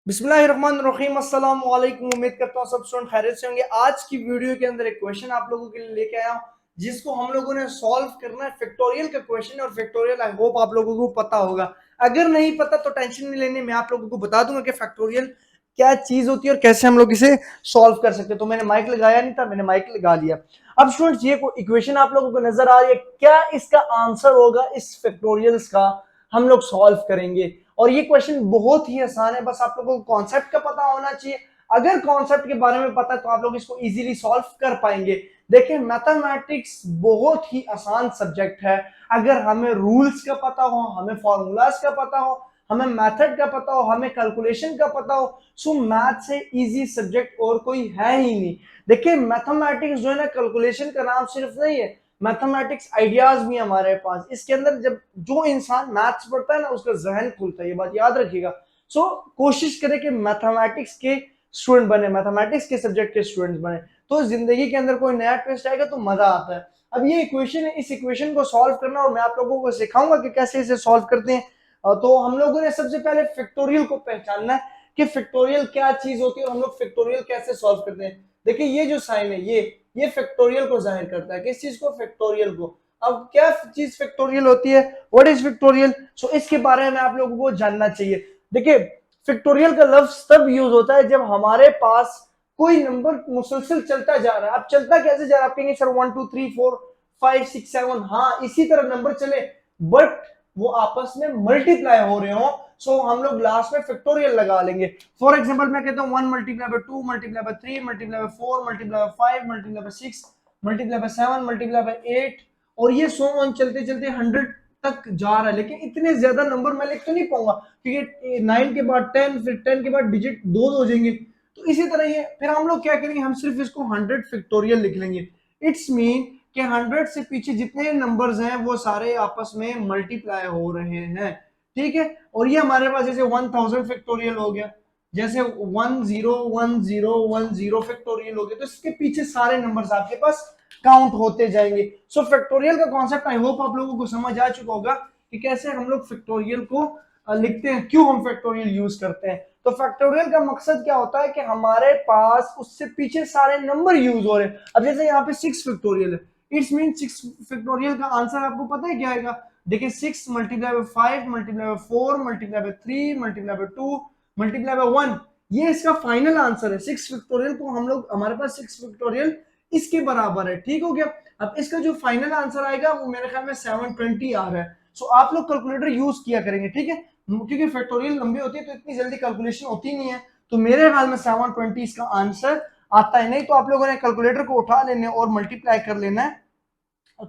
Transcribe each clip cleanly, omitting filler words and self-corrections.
बिस्मिल्लाहिर्रहमानिर्रहीम, अस्सलाम वालेकुम। उम्मीद करता हूँ सब स्टूडेंट खैरियत से होंगे। आज की वीडियो के अंदर एक क्वेश्चन आप लोगों के लिए लेके आया हूँ जिसको हम लोगों ने सॉल्व करना है। फैक्टोरियल का क्वेश्चन है और फैक्टोरियल आई होप आप लोगों को पता होगा। अगर नहीं पता तो टेंशन नहीं लेनी, मैं आप लोगों को बता दूंगा कि फैक्टोरियल क्या चीज होती है और कैसे हम लोग इसे सॉल्व कर सकते हैं। तो मैंने माइक लगाया नहीं था, मैंने माइक लगा लिया। अब स्टूडेंट्स, ये इक्वेशन आप लोगों को नजर आ रही है, क्या इसका आंसर होगा इस फैक्टोरियल्स का हम लोग सॉल्व करेंगे। और ये क्वेश्चन बहुत ही आसान है, बस आप लोगों को कॉन्सेप्ट का पता होना चाहिए। अगर कॉन्सेप्ट के बारे में पता है तो आप लोग इसको इजीली सॉल्व कर पाएंगे। देखिए, मैथमेटिक्स बहुत ही आसान सब्जेक्ट है। अगर हमें रूल्स का पता हो, हमें फॉर्मूलाज का पता हो, हमें मेथड का पता हो, हमें कैलकुलेशन का पता हो, सो मैथ से इजी सब्जेक्ट और कोई है ही नहीं। देखिए, मैथमेटिक्स जो है ना, कैलकुलेशन का नाम सिर्फ नहीं है, मैथमेटिक्स आइडियाज भी हमारे पास। इसके अंदर जब जो इंसान मैथ्स पढ़ता है ना, उसका जहन खुलता है, ये बात याद रखिएगा। सो कोशिश करें कि मैथमेटिक्स के स्टूडेंट बने, मैथमेटिक्स के सब्जेक्ट के स्टूडेंट बने, तो जिंदगी के अंदर कोई नया ट्विस्ट आएगा तो मजा आता है। अब ये इक्वेशन है, इस इक्वेशन को सॉल्व करना और मैं आप लोगों को सिखाऊंगा कि कैसे इसे सॉल्व करते हैं। तो हम लोगों ने सबसे पहले फैक्टोरियल को पहचानना है कि फैक्टोरियल क्या चीज होती है और हम लोग फैक्टोरियल कैसे सॉल्व करते हैं। देखिए, ये जो साइन है, ये फैक्टोरियल को जाहिर करता है। किस चीज को? फैक्टोरियल को। अब क्या चीज फैक्टोरियल होती है? What is factorial? सो इसके बारे में आप लोगों को जानना चाहिए। देखिए, फैक्टोरियल का लफ्ज तब यूज होता है जब हमारे पास कोई नंबर मुसलसल चलता जा रहा है। अब चलता कैसे जा रहा है? आप कहेंगे सर 1 2 3 4 5 6 7, हाँ इसी तरह नंबर चले, बट वो आपस में मल्टीप्लाई हो रहे हो, सो हम लोग लास्ट में फैक्टोरियल लगा लेंगे। फॉर एग्जांपल मैं कहता हूँ 1 multiply by 2 multiply by 3 multiply by 4 multiply by 5 multiply by 6 multiply by 7 multiply by 8, और ये सो ऑन चलते चलते 100 तक जा रहा है। लेकिन इतने ज्यादा नंबर मैं लिख तो नहीं पाऊंगा, क्योंकि 9 के बाद 10, फिर 10 के बाद डिजिट दो हो जाएंगे। तो इसी तरह ये फिर हम लोग क्या करेंगे, हम सिर्फ इसको 100 फैक्टोरियल लिख लेंगे। इट्स मीन कि 100 से पीछे जितने नंबर्स हैं वो सारे आपस में मल्टीप्लाई हो रहे हैं। ठीक है, और ये हमारे पास जैसे 1000 फैक्टोरियल हो गया, जैसे 101010 फैक्टोरियल हो गया, तो इसके पीछे सारे नंबर्स आपके पास काउंट होते जाएंगे। सो फैक्टोरियल का कॉन्सेप्ट आई होप आप लोगों को समझ आ चुका होगा कि कैसे हम लोग फैक्टोरियल को लिखते हैं, क्यों हम फैक्टोरियल यूज करते हैं। तो फैक्टोरियल का मकसद क्या होता है कि हमारे पास उससे पीछे सारे नंबर यूज हो रहे हैं। अब जैसे यहाँ पे 6 फैक्टोरियल है, इट्स मीन 6 फैक्टोरियल का आंसर आपको पता है क्या आएगा? देखिए, 6 multiply by 5 multiply by 4 multiply by 3 multiply by 2 multiply by 1, ये इसका फाइनल आंसर है। 6 फैक्टोरियल को हम लोग, हमारे पास 6 फैक्टोरियल इसके बराबर है। ठीक हो गया। अब इसका जो फाइनल आंसर आएगा वो मेरे ख्याल में 720 आ रहा है। सो आप लोग कैलकुलेटर यूज किया करेंगे, ठीक है, क्योंकि फैक्टोरियल लंबी होती है तो इतनी जल्दी कैलकुलेशन होती नहीं है। तो मेरे ख्याल में 720 इसका आंसर आता है। नहीं तो आप लोगों ने कैलकुलेटर को उठा लेने और मल्टीप्लाई कर लेना है,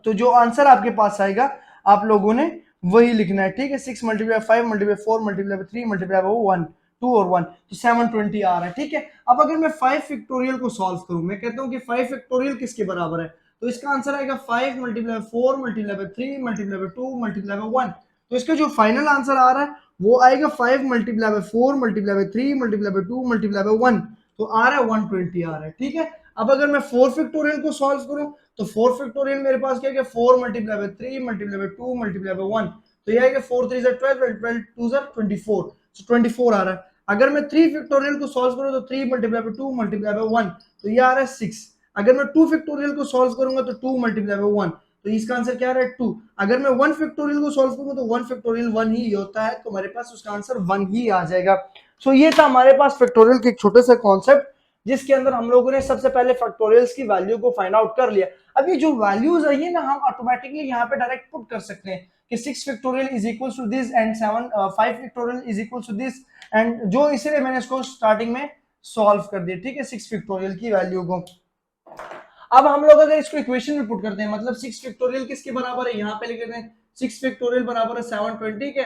तो जो आंसर आपके पास आएगा आप लोगों ने वही लिखना है। ठीक है, 6 मल्टीप्लाई 5 मल्टीप्लाई 4 मल्टीप्लाई 3 मल्टीप्लाई 1, 2 और 1, तो 720 आ रहा है। ठीक है, अब अगर मैं 5 फैक्टोरियल को सॉल्व करूं, मैं कहता हूं कि 5 फैक्टोरियल किसके बराबर है, तो इसका आंसर आएगा 5 मल्टीप्लाई 4 मल्टीप्लाई 3 मल्टीप्लाई 2 मल्टीप्लाई 1। तो इसका जो फाइनल आंसर आ रहा है वो आएगा 5 मल्टीप्लाई 4 मल्टीप्लाई 3 मल्टीप्लाई 2 मल्टीप्लाई 1, तो आ रहा है 120 आ रहा है। ठीक है, अब अगर मैं 4 फैक्टोरियल को सॉल्व करूं, तो 4 फैक्टोरियल मेरे पास क्या है, 4 multiply by 3 multiply by 2 multiply by 1, तो ये आएगा 4 3 12 12 2 24, सो 24 आ रहा है। अगर मैं 3 फैक्टोरियल को सॉल्व करूं तो 3 मल्टीप्लाई बाय 2 मल्टीप्लाई बाय 1, तो ये आ रहा है 6। अगर मैं 2 फैक्टोरियल को सॉल्व करूंगा तो 2 मल्टीप्लाई बाय 1, तो इसका आंसर क्या आ रहा है 2। अगर मैं 1 फैक्टोरियल को सॉल्व करूंगा तो 1 फैक्टोरियल 1 ही होता है, तो हमारे पास उसका आंसर 1 ही आ जाएगा। सो ये था हमारे पास फैक्टोरियल के एक छोटे से कॉन्सेप्ट, जिसके अंदर हम लोगों ने सबसे पहले फैक्टोरियल्स की वैल्यू को फाइंड आउट कर लिया। अब ये जो वैल्यूज है ये ना हम ऑटोमेटिकली यहाँ पे डायरेक्ट पुट कर सकते हैं कि 6 factorial is equal to this and 5 factorial is equal to this, and जो इसलिए मैंने इसको स्टार्टिंग में सॉल्व कर दिया। ठीक है, 6 फैक्टोरियल की वैल्यू को। अब हम लोग अगर इसको इक्वेशन में पुट करते हैं, मतलब 6 फैक्टोरियल किसके बराबर है, यहाँ पे लिख देते हैं 6 फैक्टोरियल बराबर है 720 के,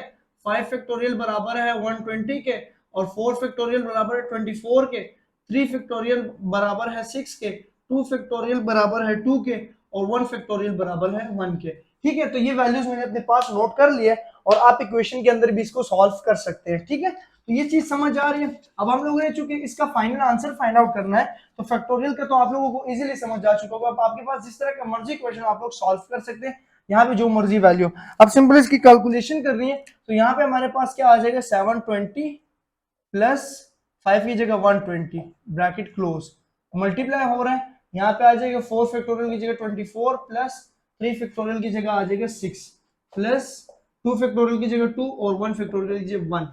5 फैक्टोरियल बराबर है 120 के, और 4 फैक्टोरियल बराबर है 24 के, 3 फैक्टोरियल बराबर है 6 के, 2 फैक्टोरियल बराबर है 2 के, और 1 फैक्टोरियल बराबर है 1 के। ठीक है, तो ये वैल्यूज मैंने अपने पास नोट कर लिया और आप इक्वेशन के अंदर भी इसको सॉल्व कर सकते हैं। ठीक है, तो ये चीज समझ आ रही है। अब हम लोगों ने चूंकि इसका फाइनल आंसर फाइंड आउट करना है, तो फैक्टोरियल का तो आप लोगों को इजीली समझ आ चुका होगा। अब आपके पास जिस तरह का मर्जी क्वेश्चन आप लोग सॉल्व कर सकते हैं, यहाँ पे जो मर्जी वैल्यू। अब सिंपल इसकी कैलकुलेशन करनी है, तो यहाँ पे हमारे पास क्या आ जाएगा 720 प्लस 5 की जगह 120 ब्रैकेट क्लोज, मल्टीप्लाई हो रहा है, यहाँ पे आ जाएगा 4 फैक्टोरियल की जगह 24 प्लस 3 फैक्टोरियल की जगह आ जाएगा 6 प्लस 2 फैक्टोरियल की जगह 2 और 1 फैक्टोरियल की जगह 1।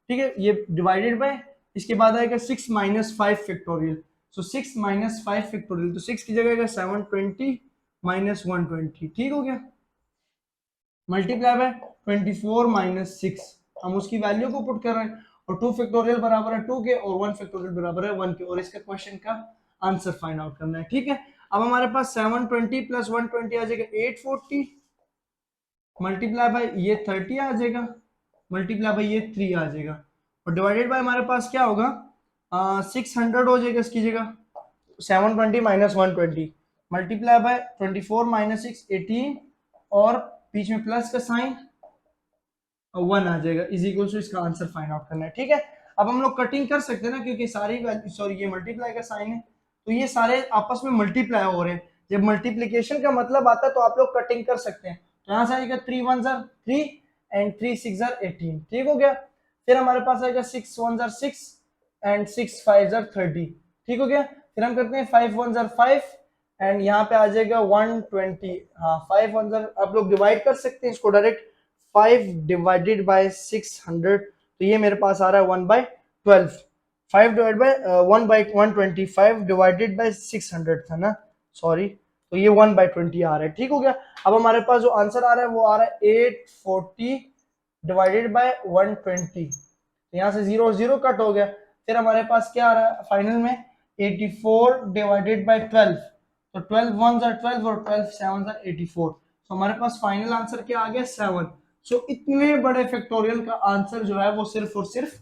ठीक है, ये डिवाइडेड बाय, इसके बाद आएगा 6 माइनस 5 फैक्टोरियल, सो 6 माइनस 5 फैक्टोरियल, तो 6 की जगह आएगा 720 माइनस 120। ठीक हो गया, मल्टीप्लाई बाय 24 माइनस 6, हम उसकी वैल्यू को पुट कर रहे हैं, और 2 फैक्टोरियल बराबर है 2 के और 1 फैक्टोरियल बराबर है 1 के, और इसका क्वेश्चन का आंसर फाइंड आउट करना है। ठीक है, अब हमारे पास 720 प्लस 120 आ जाएगा 840, मल्टीप्लाई बाय ये 30 आ जाएगा, मल्टीप्लाई बाय ये 3 आ जाएगा, और डिवाइडेड बाय हमारे पास क्या होगा 600 हो जाएगा इसकी जगह, 720 माइनस 120 मल्टीप्लाई बाय 24 माइनस 6 18, और बीच में प्लस का साइन 1 आ जाएगा, इज इक्वल टू इसका आंसर फाइंड आउट करना है। ठीक है, अब हम लोग कटिंग कर सकते हैं ना, क्योंकि सारी वैल्यू, सॉरी ये मल्टीप्लाई का साइन है, तो ये सारे आपस में मल्टीप्लाई हो रहे हैं, जब मल्टीप्लीकेशन का मतलब आता है तो आप लोग कटिंग कर सकते हैं, तो यहाँ से आएगा 3 1 3 एंड 3 6 18। ठीक हो गया, फिर हमारे पास आएगा 6 1 6 एंड 6 5 30। ठीक हो गया, फिर हम करते हैं 5 1 5 एंड यहाँ पे आ जाएगा 120। हाँ 5 1 आप लोग डिवाइड कर सकते हैं इसको डायरेक्ट, 5 डिवाइडेड बाय 600, तो ये मेरे पास आ रहा है 1/12, 5 डिवाइड बाय 1/125 डिवाइडेड बाय 600 था ना, सॉरी, तो ये 1/20 आ रहा है। ठीक हो गया, अब हमारे पास जो आंसर आ रहा है वो आ रहा है 840 डिवाइडेड बाय 120, यहाँ से 0 0 कट हो गया, फिर हमारे पास क्या आ रहा है फाइनल में 84 डिवाइडेड बाय 12, तो 12 1 12 और 12 7 84, तो हमारे पास फाइनल आंसर क्या आ गया 7। सो इतने बड़े फैक्टोरियल का आंसर जो है वो सिर्फ और सिर्फ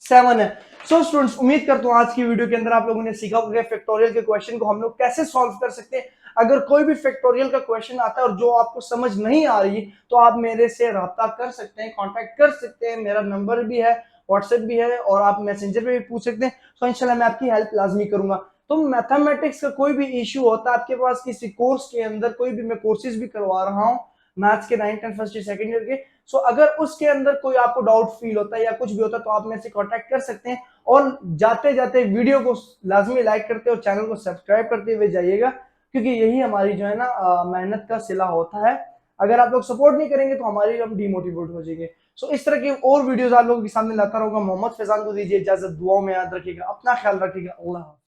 7 है। सो स्टूडेंट्स, उम्मीद करता हूं आज की वीडियो के अंदर आप लोगों ने सीखा होगा फैक्टोरियल के क्वेश्चन को हम लोग कैसे सॉल्व कर सकते हैं। अगर कोई भी फैक्टोरियल का क्वेश्चन आता है और जो आपको समझ नहीं आ रही तो आप मेरे से राब्ता कर सकते हैं, कांटेक्ट कर सकते हैं, मेरा नंबर भी है, व्हाट्सएप भी है, और आप मैसेंजर पे भी पूछ सकते हैं, तो इंशाल्लाह मैं आपकी हेल्प लाजमी करूंगा। तो मैथमेटिक्स का कोई भी इश्यू होता है आपके पास किसी कोर्स के अंदर, कोई भी मैं कोर्सेज भी करवा रहा हूँ मैथ्स के 9th and first year second year के, सो अगर उसके अंदर कोई आपको डाउट फील होता है या कुछ भी होता है तो आप मेरे से कांटेक्ट कर सकते हैं, और जाते जाते वीडियो को लाजमी लाइक करते और चैनल को सब्सक्राइब करते हुए जाइएगा, क्योंकि यही हमारी जो है ना मेहनत का सिला होता है। अगर आप लोग सपोर्ट नहीं करेंगे तो हमारी हम डिमोटिवेट हो जाएंगे। सो इस तरह की और वीडियोस आप लोगों के सामने लाता रहूंगा। मोहम्मद फैजान को दीजिए इजाजत, दुआओं में याद रखिएगा, अपना ख्याल रखिएगा, अल्लाह।